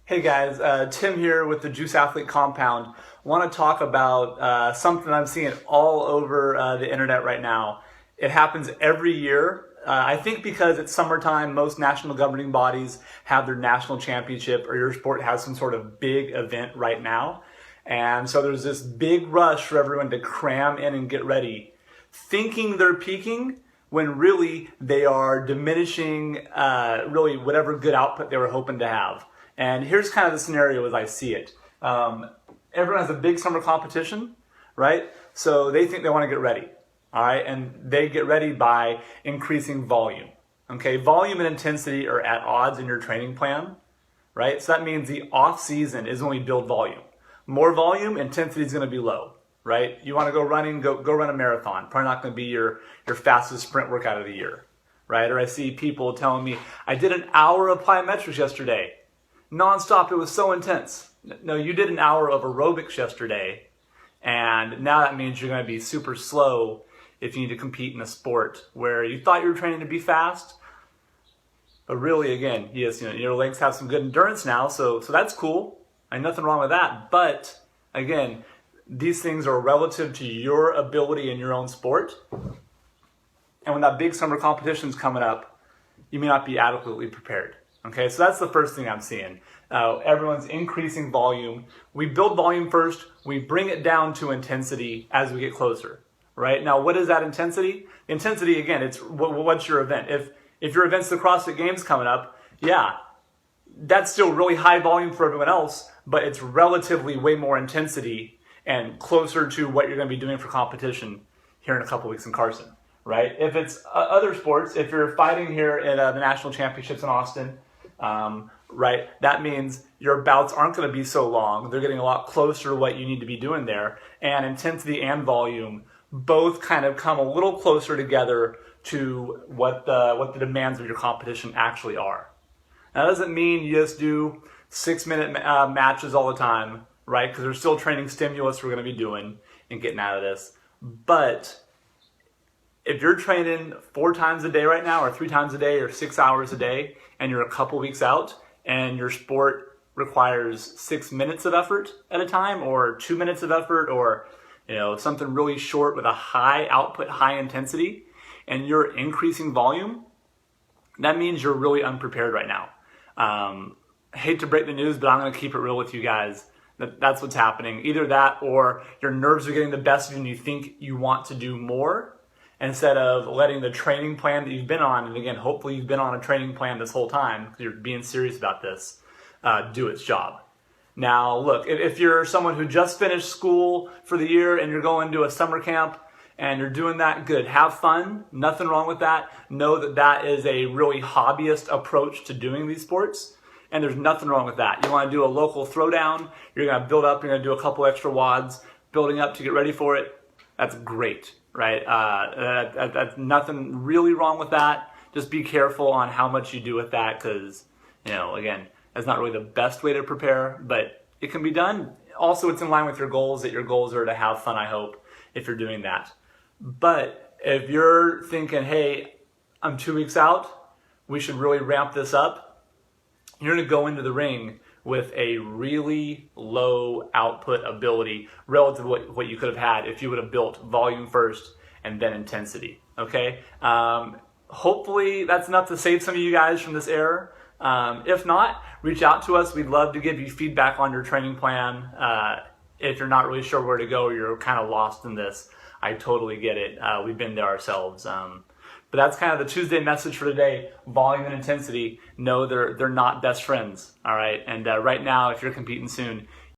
Hey guys, Tim here with the Juice Athlete Compound. Want to talk about something I'm seeing all over the internet right now. It happens every year. I think because it's summertime, most national governing bodies have their national championship or your sport has some sort of big event right now. And so there's this big rush for everyone to cram in and get ready, thinking they're peaking when really they are diminishing really whatever good output they were hoping to have. And here's kind of the scenario as I see it. Everyone has a big summer competition, right? So they think they want to get ready, all right? And they get ready by increasing volume, okay? Volume and intensity are at odds in your training plan, right? So that means the off season is when we build volume. More volume, intensity is going to be low, right? You want to go running, go run a marathon. Probably not going to be your fastest sprint workout of the year, right? Or I see people telling me, I did an hour of plyometrics yesterday. Non-stop, it was so intense. No, you did an hour of aerobics yesterday, and now that means you're going to be super slow if you need to compete in a sport where you thought you were training to be fast, but really, again, yes, your legs have some good endurance now, so that's cool. Ain't nothing wrong with that. But again, these things are relative to your ability in your own sport, and when that big summer competition's coming up, you may not be adequately prepared. Okay, so that's the first thing I'm seeing. Everyone's increasing volume. We build volume first. We bring it down to intensity as we get closer, right? Now, what is that intensity? Intensity, again, it's what's your event? If your event's the CrossFit Games coming up, yeah, that's still really high volume for everyone else, but it's relatively way more intensity and closer to what you're going to be doing for competition here in a couple weeks in Carson, right? If it's other sports, if you're fighting here at the national championships in Austin, right, that means your bouts aren't going to be so long. They're getting a lot closer to what you need to be doing there. And intensity and volume both kind of come a little closer together to what the demands of your competition actually are. Now, that doesn't mean you just do 6-minute matches all the time, right? Because there's still training stimulus we're going to be doing and getting out of this. But if you're training 4 times a day right now, or 3 times a day, or 6 hours a day, and you're a couple weeks out, and your sport requires 6 minutes of effort at a time, or 2 minutes of effort, or something really short with a high output, high intensity, and you're increasing volume, that means you're really unprepared right now. Hate to break the news, but I'm going to keep it real with you guys. That's what's happening. Either that, or your nerves are getting the best of you, and you think you want to do more, instead of letting the training plan that you've been on, and again, hopefully you've been on a training plan this whole time because you're being serious about this, do its job. Now, look, if you're someone who just finished school for the year and you're going to a summer camp and you're doing that, good. Have fun. Nothing wrong with that. Know that that is a really hobbyist approach to doing these sports, and there's nothing wrong with that. You want to do a local throwdown, you're going to build up, you're going to do a couple extra wads, building up to get ready for it. That's great. Right? That's nothing really wrong with that. Just be careful on how much you do with that because, again, that's not really the best way to prepare, but it can be done. Also, it's in line with your goals, that your goals are to have fun, I hope, if you're doing that. But if you're thinking, hey, I'm 2 weeks out, we should really ramp this up, you're going to go into the ring with a really low output ability relative to what you could have had if you would have built volume first and then intensity, okay? Hopefully that's enough to save some of you guys from this error. If not, reach out to us. We'd love to give you feedback on your training plan. If you're not really sure where to go or you're kind of lost in this, I totally get it. We've been there ourselves. But that's kind of the Tuesday message for today. Volume and intensity, no, they're not best friends, all right? And right now, if you're competing soon,